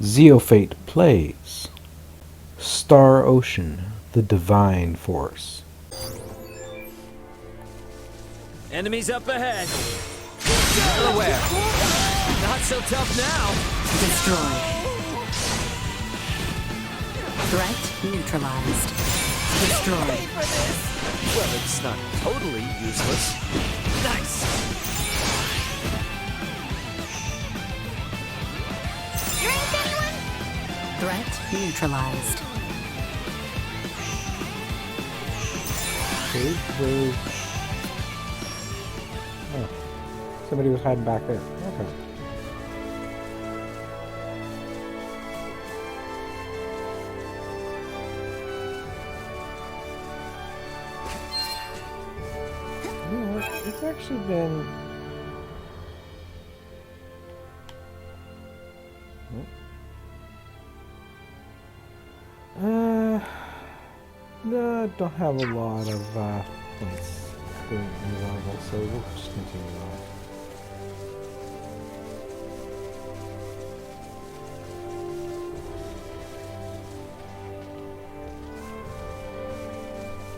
Zeophate plays StarOcean, the Divine Force. Enemies up ahead. Well aware. Not so tough now. Destroy. Threat neutralized. Destroy. Well, it's not totally useless. Nice. Drink, anyone? Threat neutralized. Okay, where's... Oh, somebody was hiding back there. Okay. You know what? It's actually been... No, I don't have a lot of points doing the level, so we'll just continue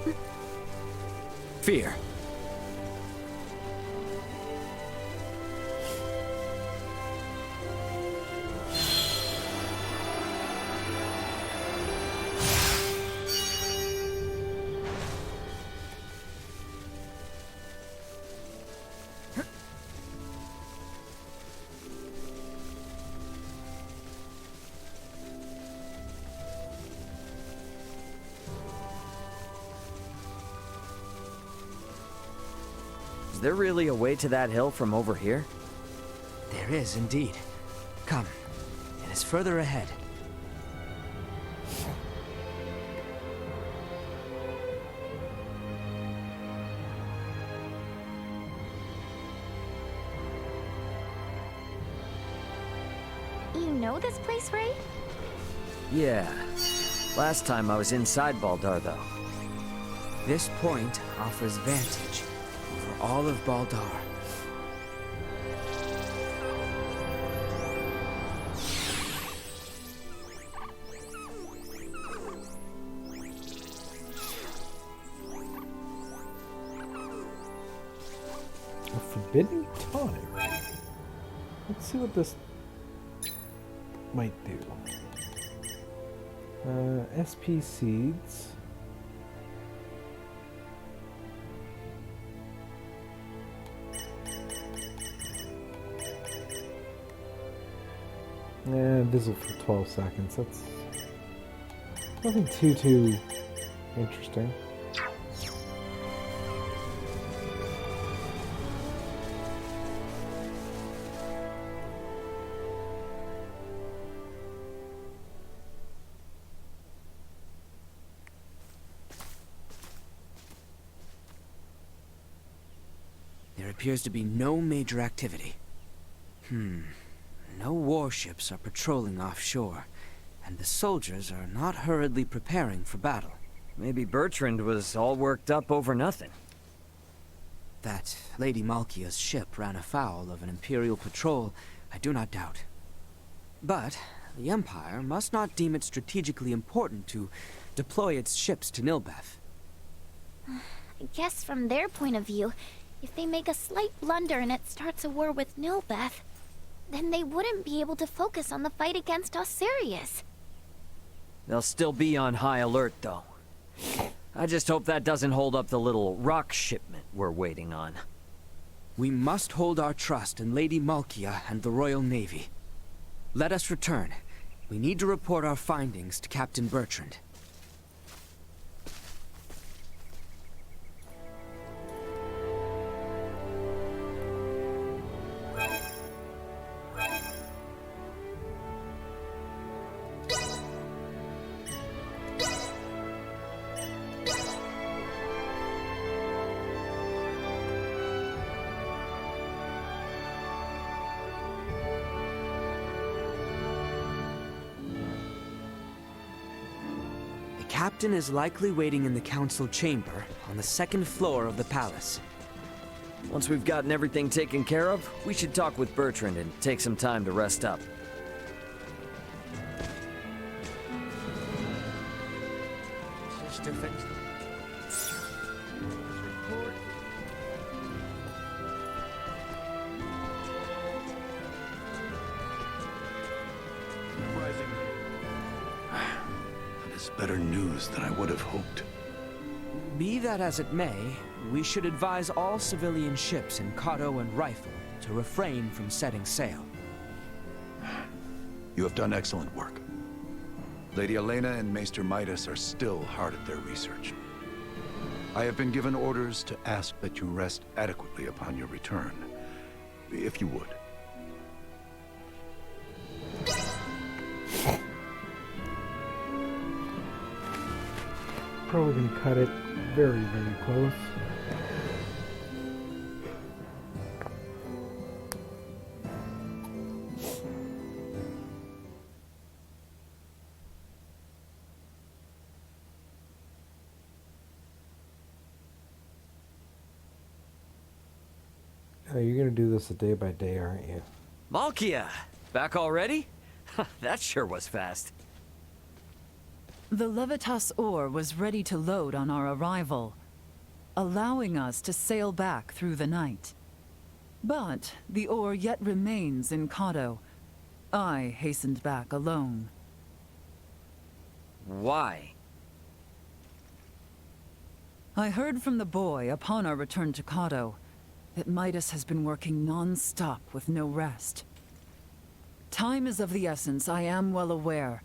on. Fear. Is there really a way to that hill from over here? There is indeed. Come, it is further ahead. You know this place, Ray? Yeah. Last time I was inside Baldar, though. This point offers vantage over all of Baldar. A forbidden time. Let's see what this might do. SP seeds. Bizzle for 12 seconds. That's nothing too interesting. There appears to be no major activity. No warships are patrolling offshore, and the soldiers are not hurriedly preparing for battle. Maybe Bertrand was all worked up over nothing. That Lady Malkia's ship ran afoul of an Imperial patrol, I do not doubt. But the Empire must not deem it strategically important to deploy its ships to Nilbeth. I guess from their point of view, if they make a slight blunder and it starts a war with Nilbeth, then they wouldn't be able to focus on the fight against Osirius. They'll still be on high alert, though. I just hope that doesn't hold up the little rock shipment we're waiting on. We must hold our trust in Lady Malkia and the Royal Navy. Let us return. We need to report our findings to Captain Bertrand. The captain is likely waiting in the council chamber on the second floor of the palace. Once we've gotten everything taken care of, we should talk with Bertrand and take some time to rest up. to fix. That is better news than I would have hoped. Be that as it may, we should advise all civilian ships in Kato and Rifle to refrain from setting sail. You have done excellent work. Lady Elena and Maester Midas are still hard at their research. I have been given orders to ask that you rest adequately upon your return, if you would. Probably gonna cut it very, very close. You're gonna do this a day by day, aren't you? Malkia! Back already? That sure was fast. The Levitas ore was ready to load on our arrival, allowing us to sail back through the night. But the ore yet remains in Kato. I hastened back alone. Why? I heard from the boy upon our return to Kato that Midas has been working non-stop with no rest. Time is of the essence, I am well aware,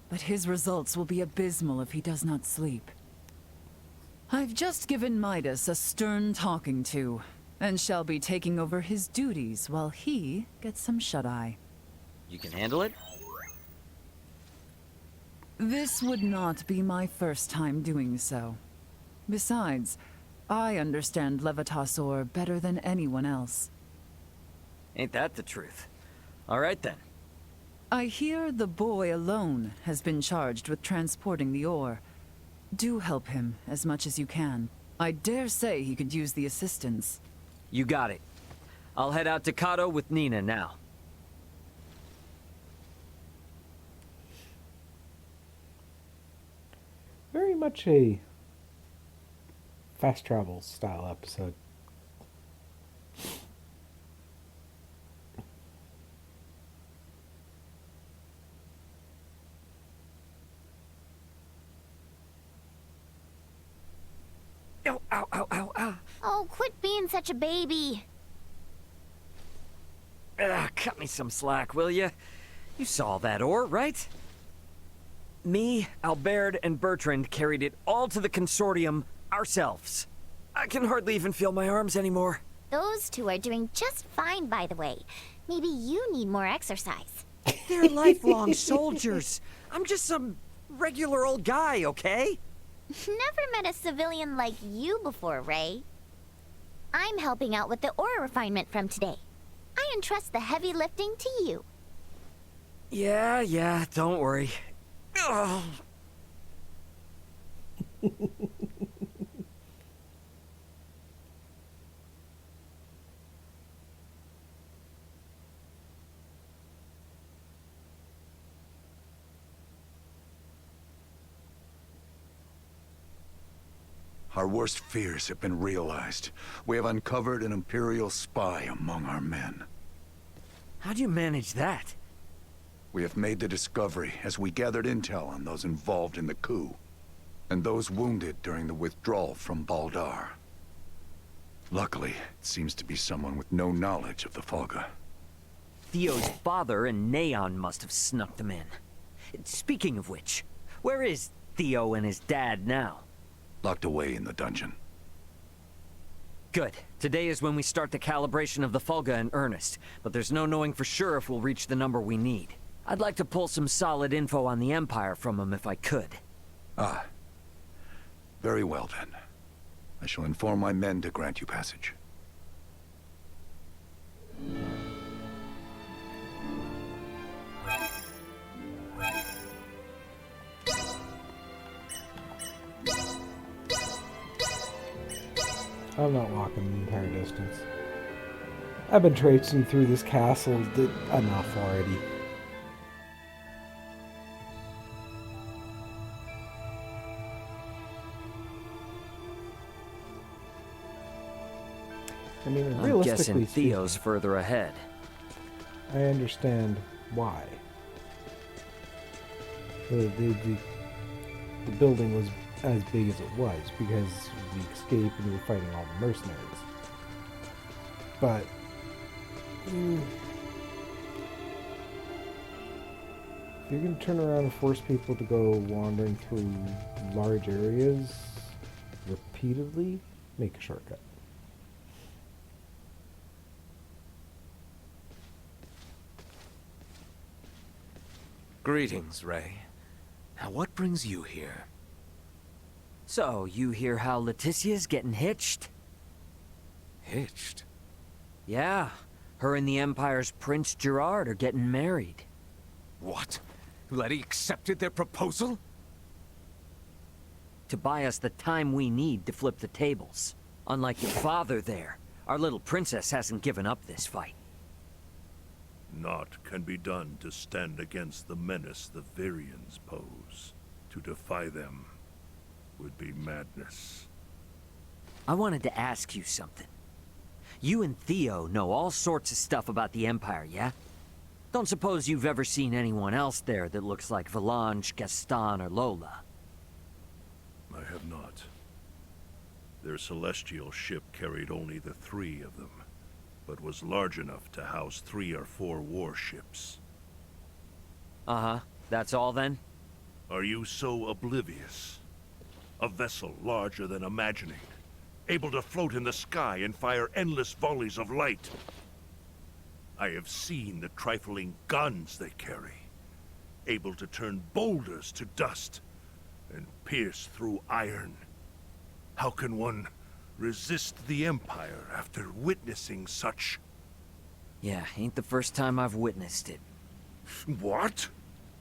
but his results will be abysmal if he does not sleep. I've just given Midas a stern talking to, and shall be taking over his duties while he gets some shut-eye. You can handle it? This would not be my first time doing so. Besides, I understand Levitas ore better than anyone else. Ain't that the truth? All right then. I hear the boy alone has been charged with transporting the ore. Do help him as much as you can. I dare say he could use the assistance. You got it. I'll head out to Kato with Nina now. Very much a fast travel style episode. Ow, ow, ow, ow, ow. Oh, quit being such a baby. Cut me some slack, will ya? You saw that ore, right? Me, Albert, and Bertrand carried it all to the consortium ourselves. I can hardly even feel my arms anymore. Those two are doing just fine, by the way. Maybe you need more exercise. They're lifelong soldiers. I'm just some regular old guy, okay? Never met a civilian like you before, Ray. I'm helping out with the ore refinement from today. I entrust the heavy lifting to you. Yeah, don't worry. Ugh. Our worst fears have been realized. We have uncovered an Imperial spy among our men. How'd you manage that? We have made the discovery as we gathered intel on those involved in the coup, and those wounded during the withdrawal from Baldar. Luckily, it seems to be someone with no knowledge of the Folga. Theo's father and Neon must have snuck them in. Speaking of which, where is Theo and his dad now? Locked away in the dungeon. Good. Today is when we start the calibration of the Fulga in earnest, but there's no knowing for sure if we'll reach the number we need. I'd like to pull some solid info on the Empire from him if I could. Ah. Very well then. I shall inform my men to grant you passage. I'm not walking the entire distance. I've been traipsing through this castle enough already. I mean, I'm realistically guessing Theo's further ahead. I understand why. The building was as big as it was because we escaped and we were fighting all the mercenaries. But if you're going to turn around and force people to go wandering through large areas repeatedly, make a shortcut. Greetings, Ray. Now what brings you here? So, you hear how Leticia's getting hitched? Hitched? Yeah, her and the Empire's Prince Gerard are getting married. What? Letty accepted their proposal? To buy us the time we need to flip the tables. Unlike your father there, our little princess hasn't given up this fight. Naught can be done to stand against the menace the Virians pose. To defy them would be madness. I wanted to ask you something. You and Theo know all sorts of stuff about the Empire, yeah? Don't suppose you've ever seen anyone else there that looks like Valange, Gaston, or Lola? I have not. Their celestial ship carried only the 3 of them, but was large enough to house 3 or 4 warships. Uh-huh. That's all then? Are you so oblivious? A vessel larger than imagining, able to float in the sky and fire endless volleys of light. I have seen the trifling guns they carry, able to turn boulders to dust and pierce through iron. How can one resist the Empire after witnessing such? Yeah, ain't the first time I've witnessed it. What?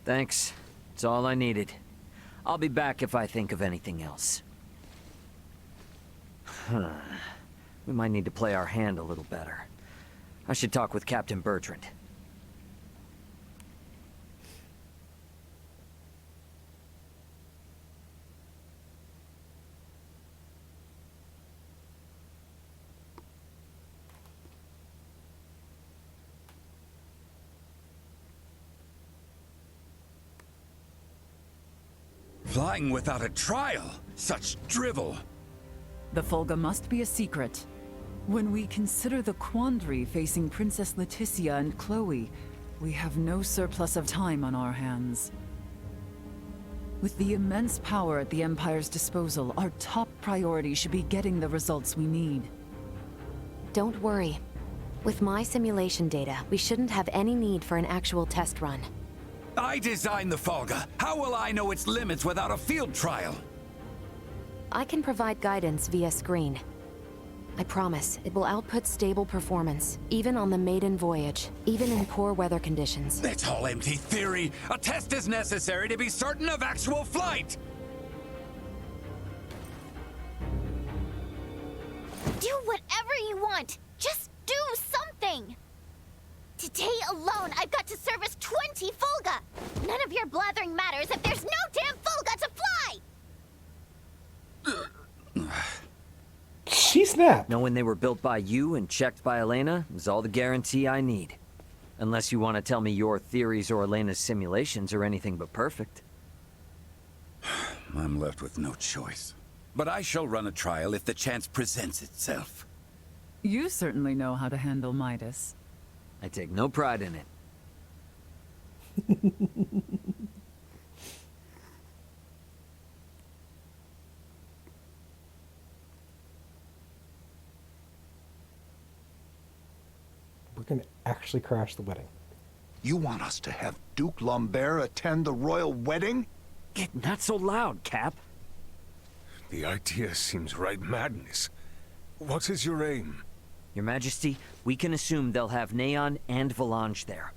Thanks. It's all I needed. I'll be back if I think of anything else. We might need to play our hand a little better. I should talk with Captain Bertrand. Flying without a trial? Such drivel! The Folga must be a secret. When we consider the quandary facing Princess Leticia and Chloe, we have no surplus of time on our hands. With the immense power at the Empire's disposal, our top priority should be getting the results we need. Don't worry. With my simulation data, we shouldn't have any need for an actual test run. I designed the Folga. How will I know its limits without a field trial? I can provide guidance via screen. I promise, it will output stable performance, even on the maiden voyage, even in poor weather conditions. That's all empty theory. A test is necessary to be certain of actual flight! Do whatever you want! Just do something! Today alone, I've got to service 20 Folga! None of your blathering matters if there's no damn Folga to fly! She snapped. Knowing they were built by you and checked by Elena is all the guarantee I need. Unless you want to tell me your theories or Elena's simulations are anything but perfect. I'm left with no choice. But I shall run a trial if the chance presents itself. You certainly know how to handle Midas. I take no pride in it. We're gonna actually crash the wedding. You want us to have Duke Lambert attend the royal wedding? Get not so loud, Cap. The idea seems right madness. What is your aim? Your Majesty, we can assume they'll have Neon and Valange there.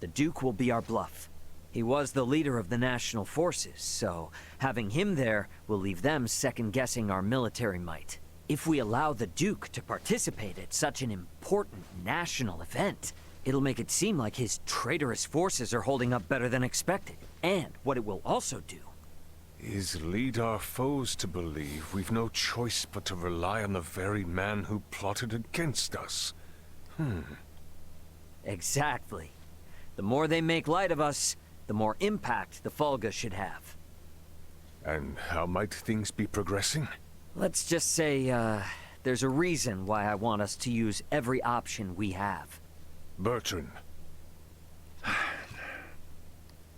The Duke will be our bluff. He was the leader of the national forces, so having him there will leave them second-guessing our military might. If we allow the Duke to participate at such an important national event, it'll make it seem like his traitorous forces are holding up better than expected. And what it will also do... is lead our foes to believe we've no choice but to rely on the very man who plotted against us. Exactly. The more they make light of us, the more impact the Fulga should have. And how might things be progressing? Let's just say, there's a reason why I want us to use every option we have. Bertrand.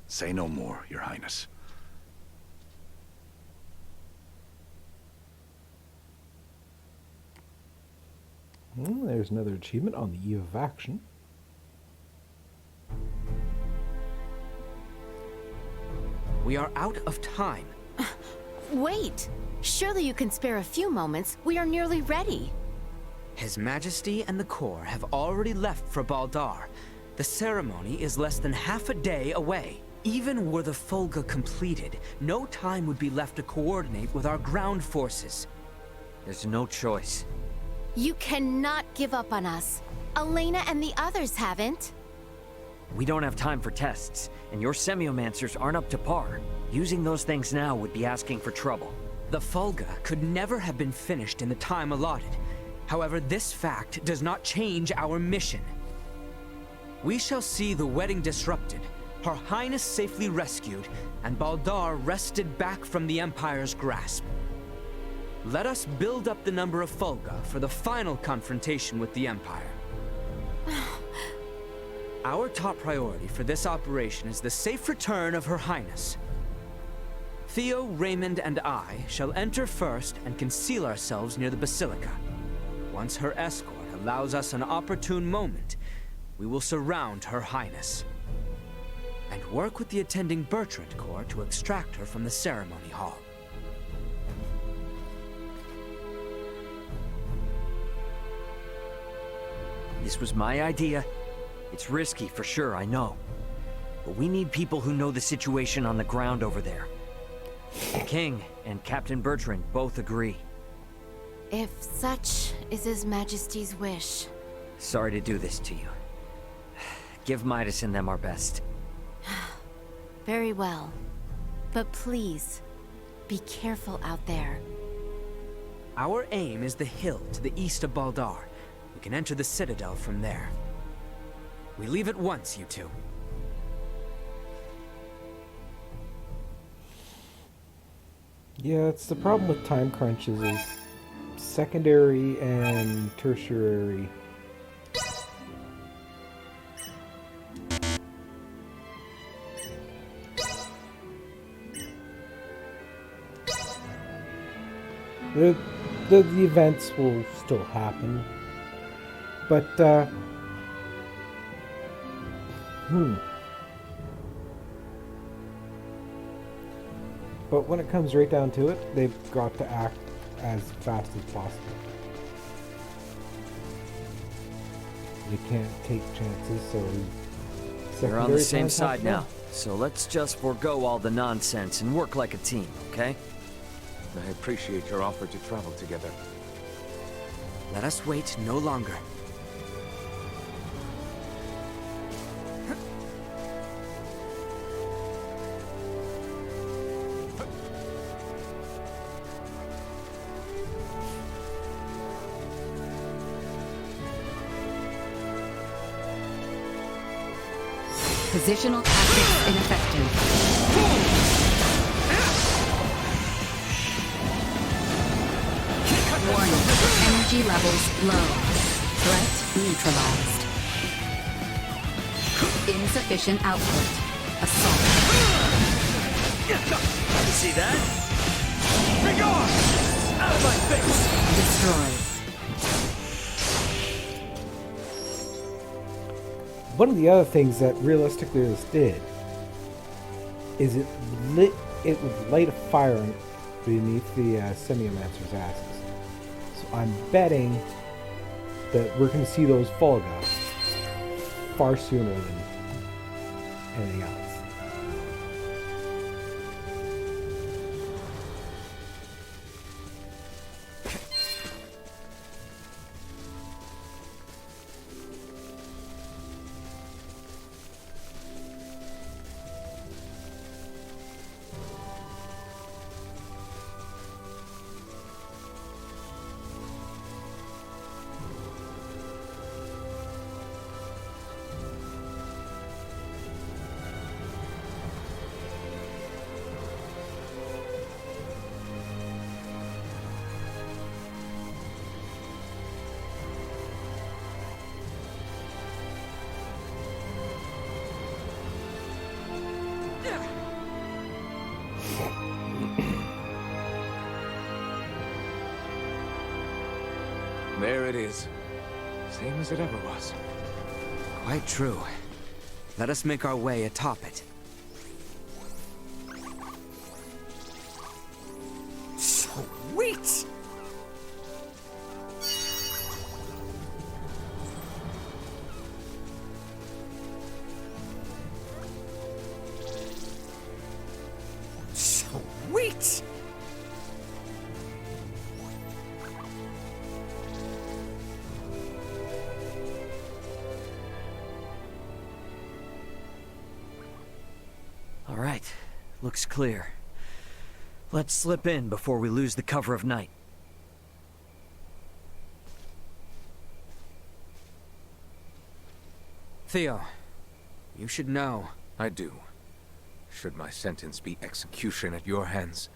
Say no more, Your Highness. There's another achievement on the eve of action. We are out of time. Wait! Surely you can spare a few moments. We are nearly ready. His Majesty and the Corps have already left for Baldar. The ceremony is less than half a day away. Even were the Fulga completed, no time would be left to coordinate with our ground forces. There's no choice. You cannot give up on us. Elena and the others haven't. We don't have time for tests, and your semiomancers aren't up to par. Using those things now would be asking for trouble. The Fulga could never have been finished in the time allotted. However, this fact does not change our mission. We shall see the wedding disrupted, Her Highness safely rescued, and Baldar wrested back from the Empire's grasp. Let us build up the number of Fulga for the final confrontation with the Empire. Our top priority for this operation is the safe return of Her Highness. Theo, Raymond, and I shall enter first and conceal ourselves near the Basilica. Once her escort allows us an opportune moment, we will surround Her Highness and work with the attending Bertrand Corps to extract her from the ceremony hall. This was my idea. It's risky for sure, I know. But we need people who know the situation on the ground over there. The King and Captain Bertrand both agree. If such is His Majesty's wish. Sorry to do this to you. Give Midas and them our best. Very well. But please, be careful out there. Our aim is the hill to the east of Baldar. We can enter the Citadel from there. We leave at once, you two. Yeah, it's the problem with time crunches is secondary and tertiary. The events will still happen, but But when it comes right down to it, they've got to act as fast as possible. You can't take chances, so We're on the same times side have now, fun. so let's just forego all the nonsense and work like a team, okay? I appreciate your offer to travel together. Let us wait no longer. Positional tactics ineffective. Warning. Energy levels low. Threat neutralized. Insufficient output. Assault. See that? Be gone! Out of my face! Destroyed. One of the other things that realistically this did is it would light a fire beneath the semiomancer's asses. So I'm betting that we're going to see those Fulga far sooner than anything else. There it is. Same as it ever was. Quite true. Let us make our way atop it. Sweet! Sweet! All right, looks clear. Let's slip in before we lose the cover of night. Theo, you should know. I do. Should my sentence be execution at your hands,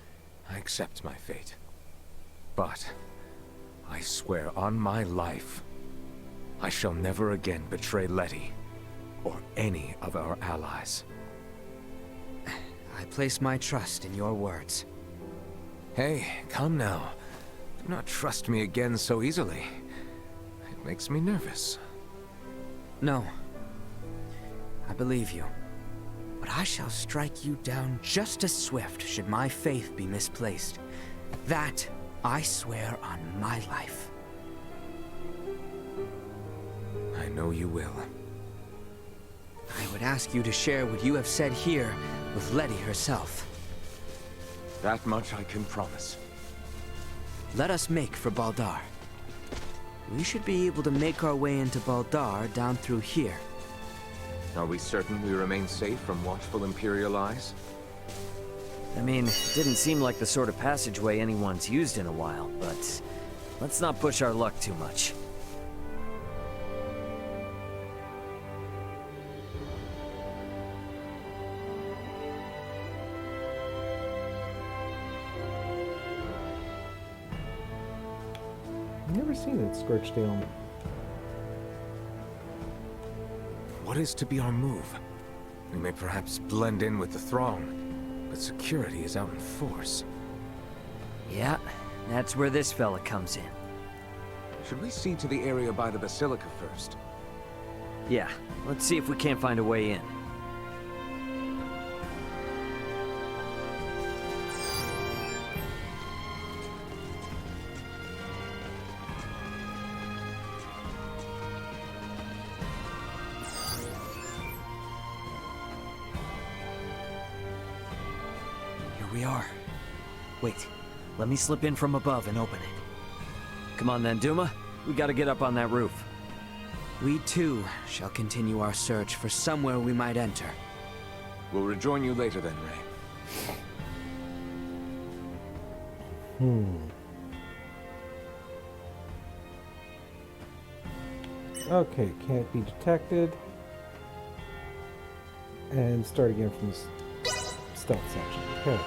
I accept my fate. But I swear on my life, I shall never again betray Letty or any of our allies. I place my trust in your words. Hey, come now. Do not trust me again so easily. It makes me nervous. No. I believe you. But I shall strike you down just as swift should my faith be misplaced. That I swear on my life. I know you will. I would ask you to share what you have said here with Letty herself. That much I can promise. Let us make for Baldar. We should be able to make our way into Baldar down through here. Are we certain we remain safe from watchful Imperial eyes? I mean, it didn't seem like the sort of passageway anyone's used in a while, but let's not push our luck too much. I've never seen it scorched down. What is to be our move? We may perhaps blend in with the throng, but security is out in force. Yeah, that's where this fella comes in. Should we see to the area by the Basilica first? Yeah, let's see if we can't find a way in. We are. Wait, let me slip in from above and open it. Come on then, Duma. We gotta get up on that roof. We too shall continue our search for somewhere we might enter. We'll rejoin you later then, Ray. Okay, can't be detected. And start again from this stealth section. Okay.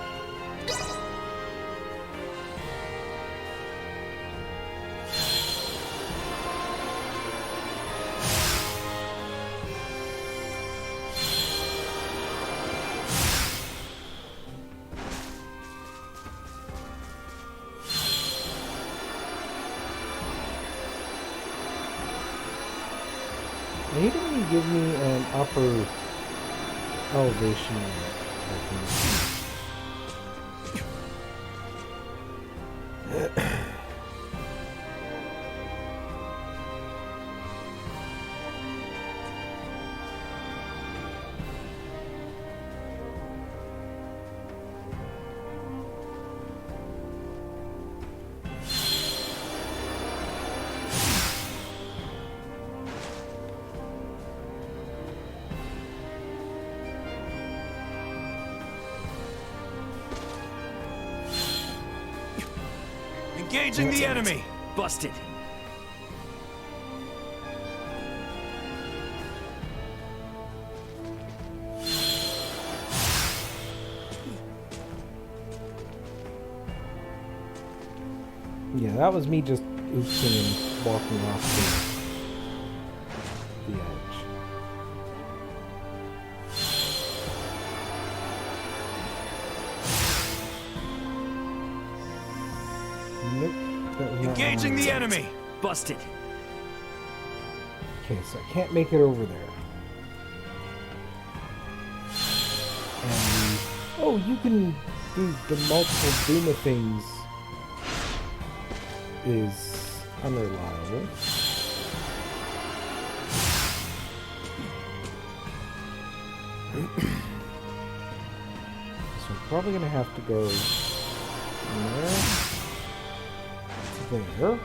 Maybe you give me an upper elevation. Engaging the enemy! Busted. Yeah, that was me just oopsing and walking off the edge. Nope. That was not Engaging one. the enemy! busted. Okay, so I can't make it over there. And oh, you can do the multiple Duma things is unreliable. So I'm probably gonna have to go from there to there.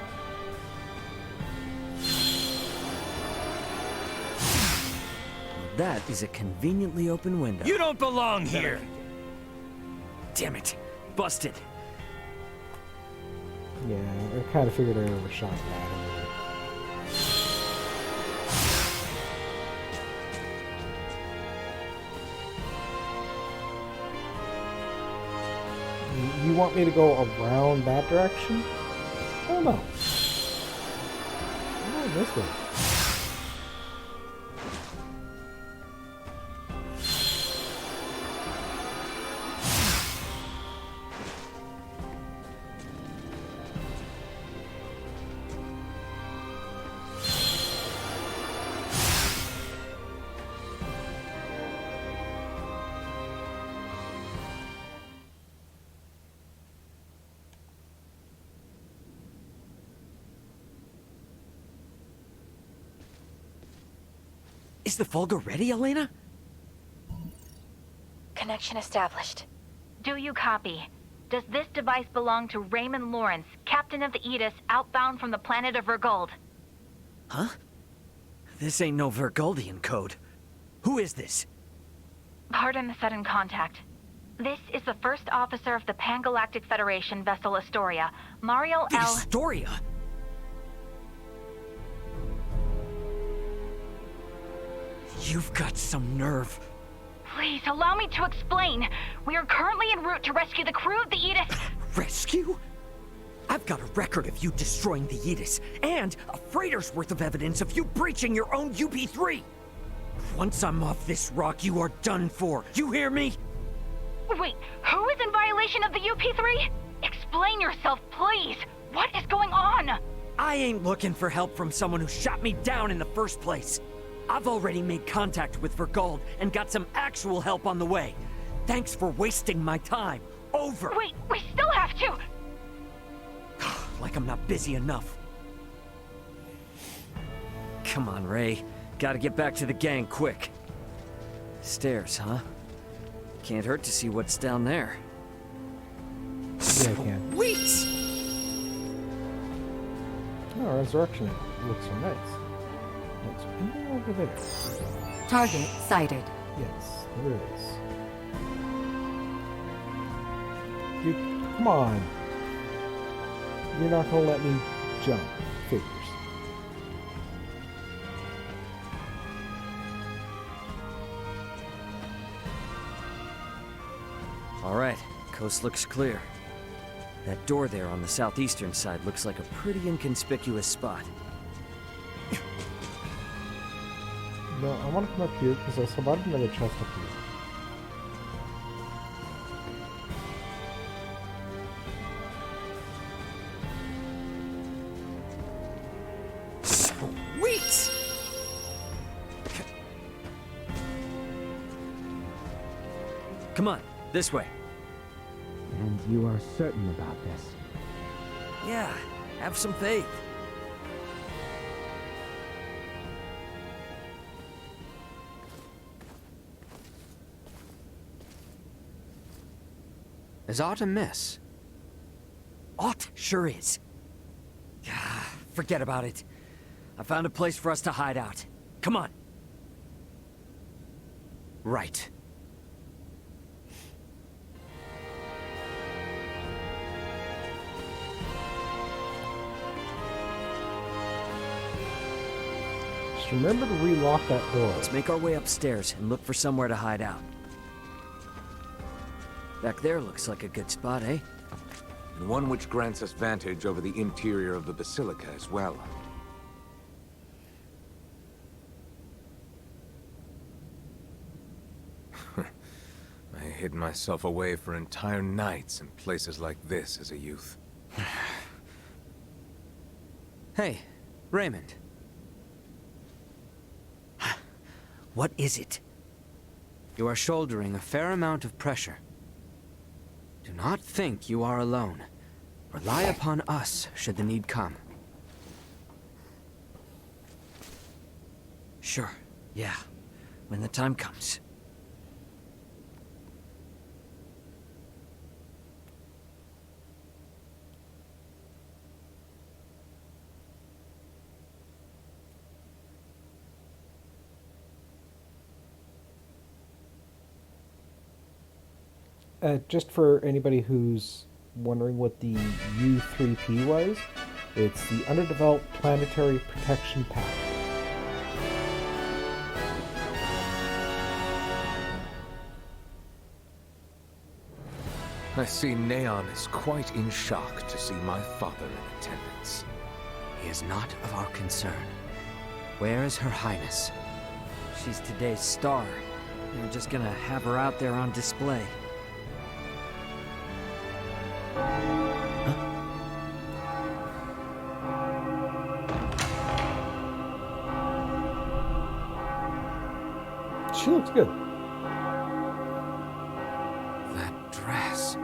That is a conveniently open window. You don't belong here! Damn it. Busted. Yeah, I kind of figured I overshot that. You want me to go around that direction? I don't know. I'm going this way. Is the Volga ready, Elena? Connection established. Do you copy? Does this device belong to Raymond Lawrence, captain of the Aegis, outbound from the planet of Vergold? Huh? This ain't no Vergoldian code. Who is this? Pardon the sudden contact. This is the first officer of the Pan-Galactic Federation vessel Astoria, Mario The L. Astoria? You've got some nerve. Please, allow me to explain. We are currently en route to rescue the crew of the Aegis. Rescue? I've got a record of you destroying the Aegis, and a freighter's worth of evidence of you breaching your own UP-3. Once I'm off this rock, you are done for. You hear me? Wait, who is in violation of the UP-3? Explain yourself, please. What is going on? I ain't looking for help from someone who shot me down in the first place. I've already made contact with Vergold and got some actual help on the way. Thanks for wasting my time. Over. Wait, we still have to... Like I'm not busy enough. Come on, Ray. Gotta get back to the gang quick. Stairs, huh? Can't hurt to see what's down there. Yeah, I can. Sweet! Oh, resurrection. It looks so nice. What's in there over there? Target sighted. Yes, there is. You, come on. You're not gonna let me jump. Figures. All right, coast looks clear. That door there on the southeastern side looks like a pretty inconspicuous spot. No, I want to come up here because I saw about another chest up here. Sweet! Come on, this way. And you are certain about this? Yeah, have some faith. Is aught amiss? Aught sure is. Forget about it. I found a place for us to hide out. Come on. Right. Just remember to relock that door. Let's make our way upstairs and look for somewhere to hide out. Back there looks like a good spot, eh? And one which grants us vantage over the interior of the Basilica as well. I hid myself away for entire nights in places like this as a youth. Hey, Raymond. What is it? You are shouldering a fair amount of pressure. Do not think you are alone. Rely upon us should the need come. Sure, yeah. When the time comes. Just for anybody who's wondering what the U3P was, it's the Underdeveloped Planetary Protection Pact. I see Neon is quite in shock to see my father in attendance. He is not of our concern. Where is Her Highness? She's today's star. We're just gonna have her out there on display. She looks good. That dress.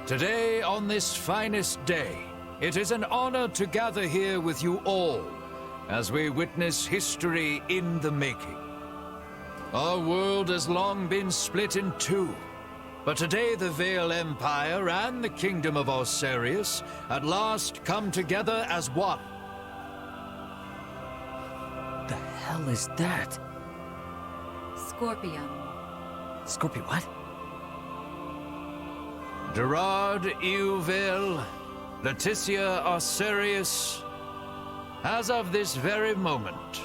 Today, on this finest day, it is an honor to gather here with you all as we witness history in the making. Our world has long been split in two, but today the Vale Empire and the Kingdom of Osarius at last come together as one. The hell is that? Scorpion. Scorpion what? Gerard Euvale, Leticia Osarius, as of this very moment,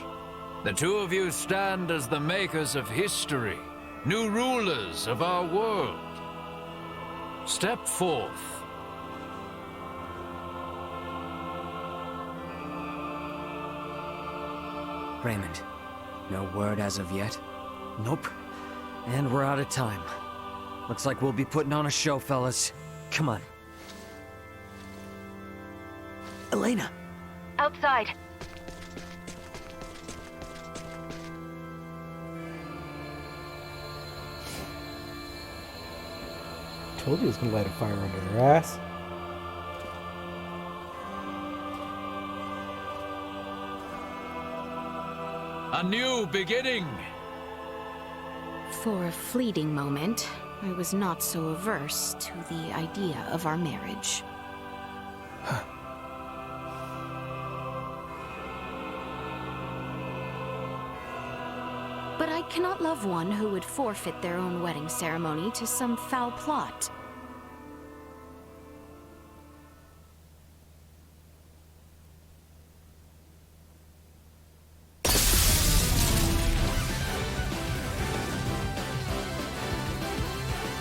the two of you stand as the makers of history, new rulers of our world. Step forth. Raymond, no word as of yet? Nope. And we're out of time. Looks like we'll be putting on a show, fellas. Come on. Elena! Outside. Told you it was gonna light a fire under their ass. A new beginning. For a fleeting moment, I was not so averse to the idea of our marriage. But I cannot love one who would forfeit their own wedding ceremony to some foul plot.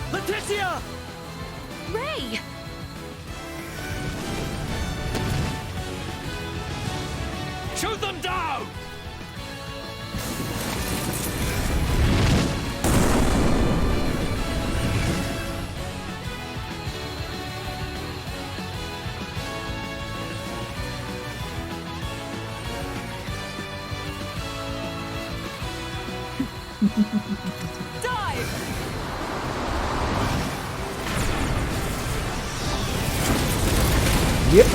Leticia! Ray! Shoot them down! Yep.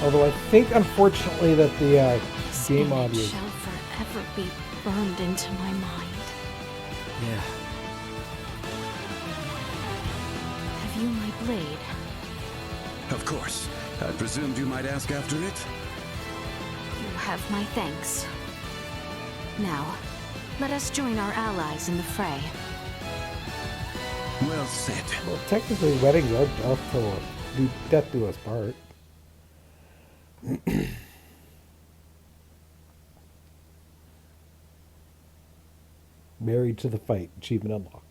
Although I think, unfortunately, that the game audio shall forever be burned into my mind. Yeah. Have you my blade? Of course. I presumed you might ask after it. You have my thanks. Now, let us join our allies in the fray. Well said. Well, technically, weddings are death till death do us part. Married to the fight. Achievement unlocked.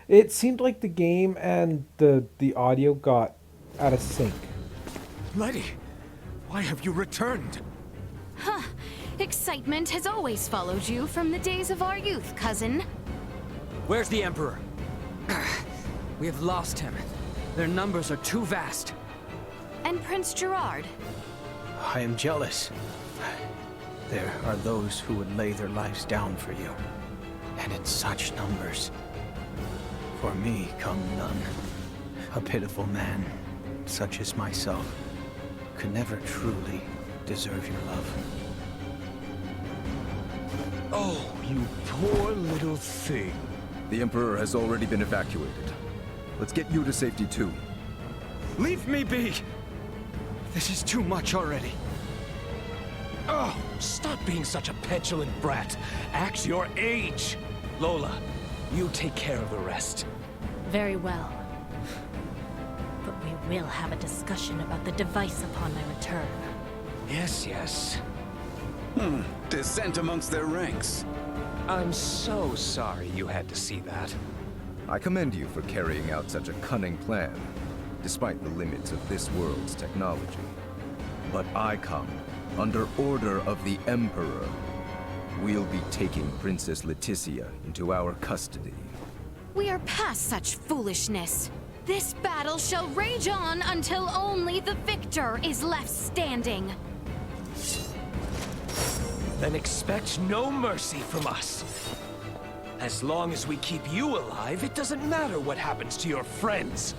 It seemed like the game and the audio got out of sync. Letty, why have you returned? Huh. Excitement has always followed you from the days of our youth, cousin. Where's the Emperor? We have lost him. Their numbers are too vast. And Prince Gerard. I am jealous. There are those who would lay their lives down for you. And in such numbers. For me come none. A pitiful man, such as myself, could never truly deserve your love. Oh, you poor little thing. The Emperor has already been evacuated. Let's get you to safety too. Leave me be! This is too much already. Oh, stop being such a petulant brat. Act your age. Lola, you take care of the rest. Very well. But we will have a discussion about the device upon my return. Yes, yes. Dissent amongst their ranks. I'm so sorry you had to see that. I commend you for carrying out such a cunning plan, despite the limits of this world's technology. But I come under order of the Emperor. We'll be taking Princess Leticia into our custody. We are past such foolishness. This battle shall rage on until only the victor is left standing. Then expect no mercy from us. As long as we keep you alive, it doesn't matter what happens to your friends.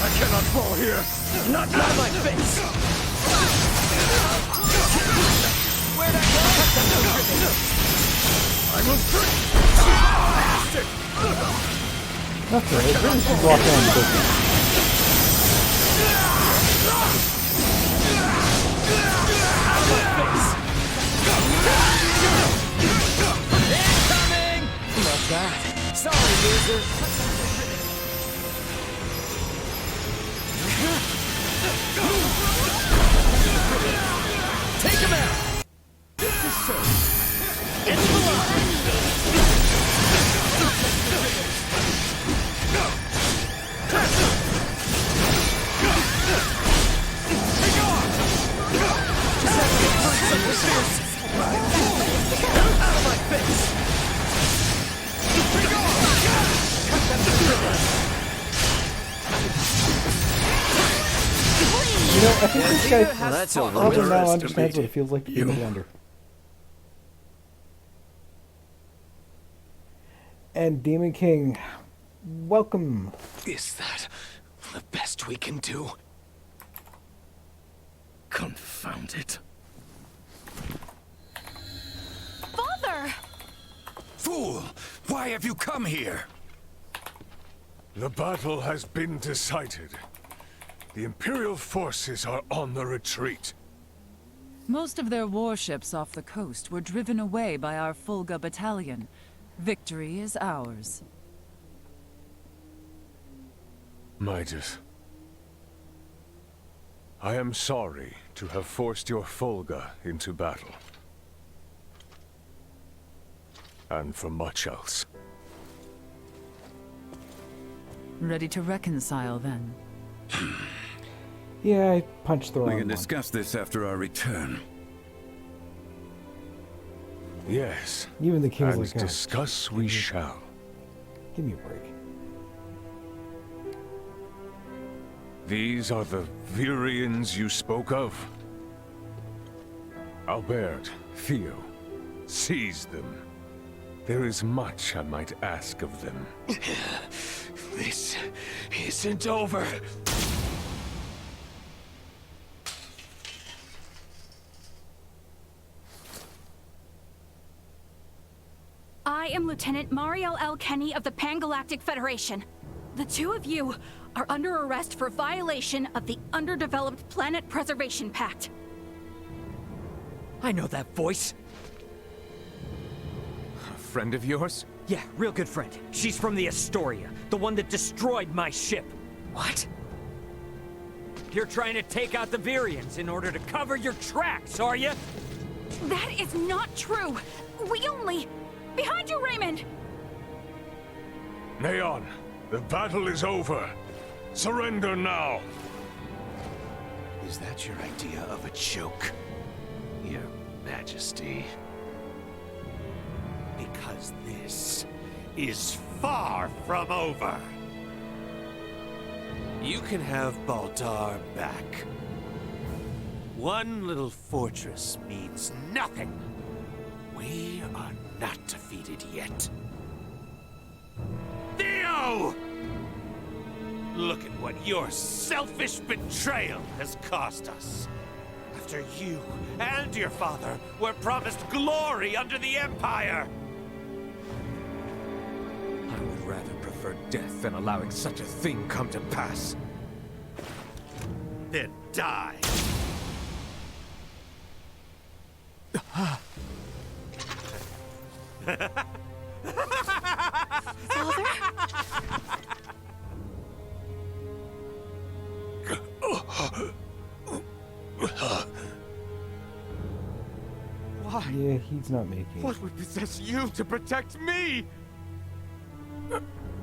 I cannot fall here! Not on my face! Where'd I go? I will drink! Okay, it really should walk down the business. Incoming! Not bad. Sorry, loser. Take him out! This is so. It's the line! Take off! Just have to get through some resistance. Out of my face! Take off! Cut them to ribbons! You know, I think this guy probably now underestimate understands what it feels like to be in a blender. And Demon King, welcome. Is that the best we can do? Confound it. Father! Fool! Why have you come here? The battle has been decided. The Imperial forces are on the retreat. Most of their warships off the coast were driven away by our Fulga battalion. Victory is ours. Midas, I am sorry to have forced your Fulga into battle. And for much else. Ready to reconcile, then? Yeah, I punched the wrong We one. can discuss this after our return. Yes. Even the king's and like, oh, discuss we shall. Give me a break. These are the Virians you spoke of? Albert, Theo, seize them. There is much I might ask of them. This isn't over. I am Lieutenant Mariel L. Kenny of the Pan-Galactic Federation. The two of you are under arrest for violation of the Underdeveloped Planet Preservation Pact. I know that voice. A friend of yours? Yeah, real good friend. She's from the Astoria, the one that destroyed my ship. What? You're trying to take out the Virians in order to cover your tracks, are you? That is not true. We only... Behind you, Raymond! Neon, the battle is over. Surrender now. Is that your idea of a joke, Your Majesty? Because this is far from over. You can have Baldar back. One little fortress means nothing. We are not defeated yet. Theo! Look at what your selfish betrayal has cost us. After you and your father were promised glory under the Empire. I would rather prefer death than allowing such a thing come to pass. Then die. Father? Why? Yeah, he's not making it. What would possess you to protect me?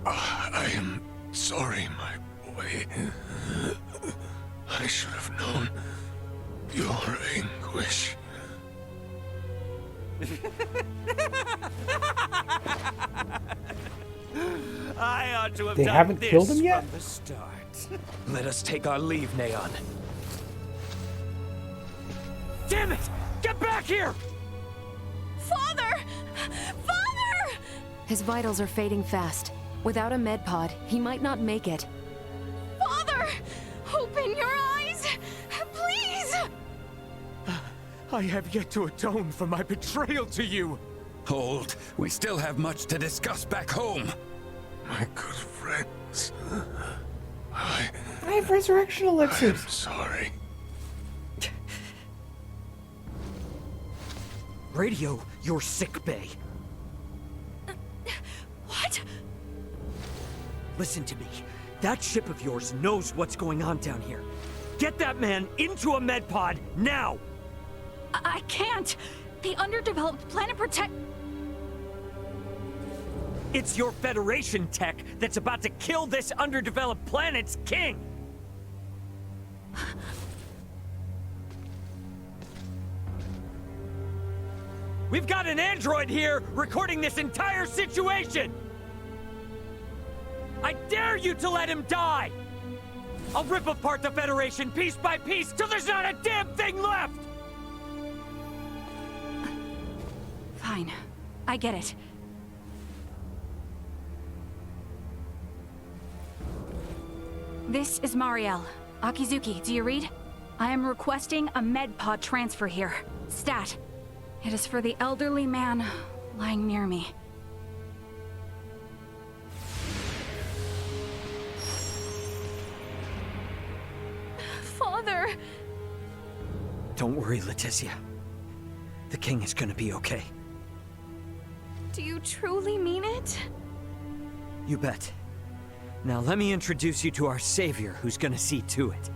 I am sorry, my boy. I should have known your anguish. I ought to have They done haven't this killed him yet? from the start. Let us take our leave, Neon. Damn it! Get back here! Father! Father! His vitals are fading fast. Without a med pod, he might not make it. Father! Open your eyes! Please! I have yet to atone for my betrayal to you. Hold. We still have much to discuss back home. My good friends. I have resurrection elixirs. I'm sorry. Radio your sick bay. What? Listen to me. That ship of yours knows what's going on down here. Get that man into a med pod now! I can't. The Underdeveloped Planet Protect... It's your Federation tech that's about to kill this underdeveloped planet's king! We've got an android here recording this entire situation! I dare you to let him die! I'll rip apart the Federation piece by piece till there's not a damn thing left! Fine. I get it. This is Mariel. Akizuki, do you read? I am requesting a med pod transfer here. Stat. It is for the elderly man lying near me. Father! Don't worry, Leticia. The king is gonna be okay. Do you truly mean it? You bet. Now let me introduce you to our savior who's gonna see to it.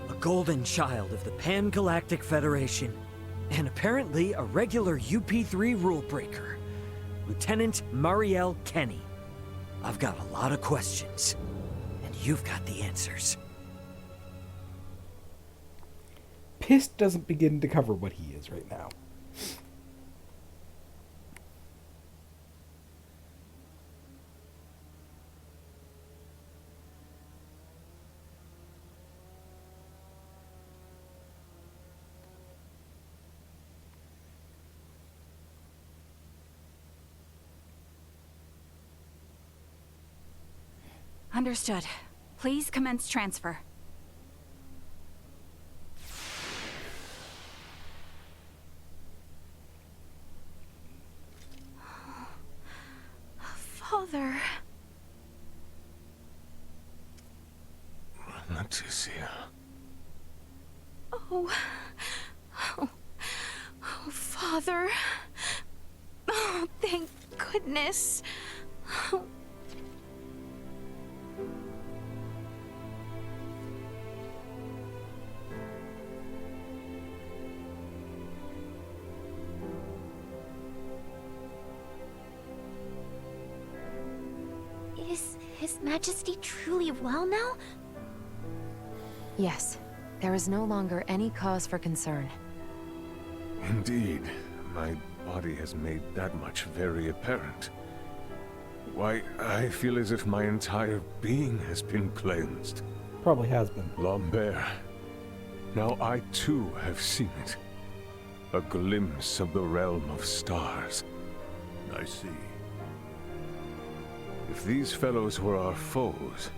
A golden child of the Pan-Galactic Federation, and apparently a regular UP3 rule breaker, Lieutenant Mariel Kenny. I've got a lot of questions, and you've got the answers. Pissed doesn't begin to cover what he is right now. Understood. Please commence transfer. Aticia. Oh. Oh. Oh, Father. Oh, thank goodness. Oh. Is His Majesty truly well now? Yes. There is no longer any cause for concern. Indeed. My body has made that much very apparent. Why, I feel as if my entire being has been cleansed. Probably has been. Lambert. Now I too have seen it. A glimpse of the realm of stars. I see. If these fellows were our foes,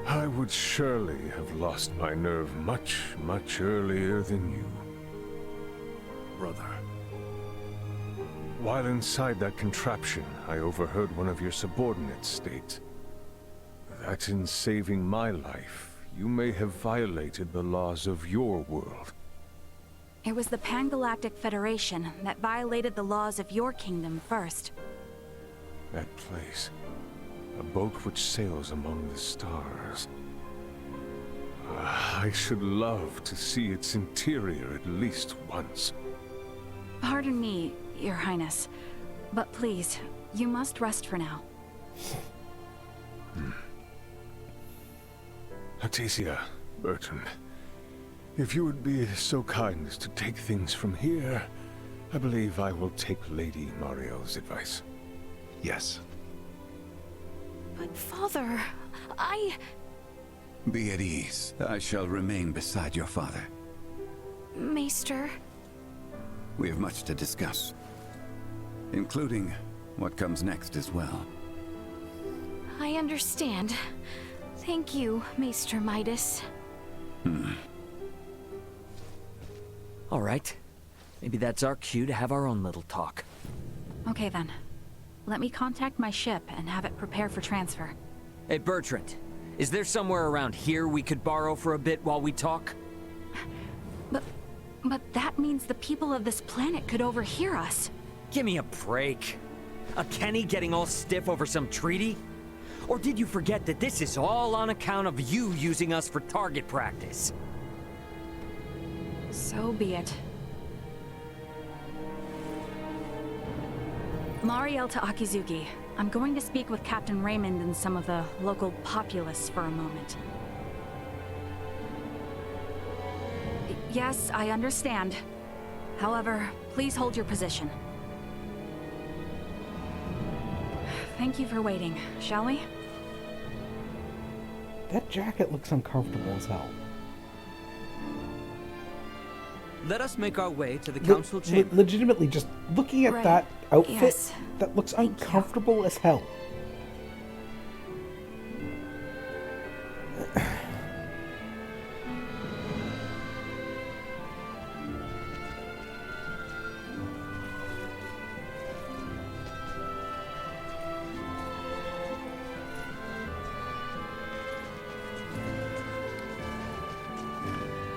I would surely have lost my nerve much, much earlier than you. Brother. While inside that contraption, I overheard one of your subordinates state that in saving my life, you may have violated the laws of your world. It was the Pan-Galactic Federation that violated the laws of your kingdom first. That place. A boat which sails among the stars. I should love to see its interior at least once. Pardon me, Your Highness, but please, you must rest for now. Aticia, Bertrand, if you would be so kind as to take things from here, I believe I will take Lady Mariel's advice. Yes. But Father, Be at ease. I shall remain beside your father. Maester... We have much to discuss, including what comes next as well. I understand. Thank you, Maester Midas. All right. Maybe that's our cue to have our own little talk. Okay then. Let me contact my ship and have it prepare for transfer. Hey, Bertrand. Is there somewhere around here we could borrow for a bit while we talk? But that means the people of this planet could overhear us. Give me a break. A Kenny getting all stiff over some treaty? Or did you forget that this is all on account of you using us for target practice? So be it. Mariel to Akizuki. I'm going to speak with Captain Raymond and some of the local populace for a moment. Yes, I understand. However, please hold your position. Thank you for waiting, shall we? That jacket looks uncomfortable as hell. Let us make our way to the council chamber. Legitimately, just looking at that outfit, yes. That looks uncomfortable as hell.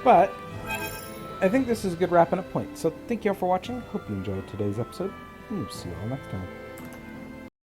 But I think this is a good wrapping up point. So thank you all for watching. Hope you enjoyed today's episode. And we'll see you all next time.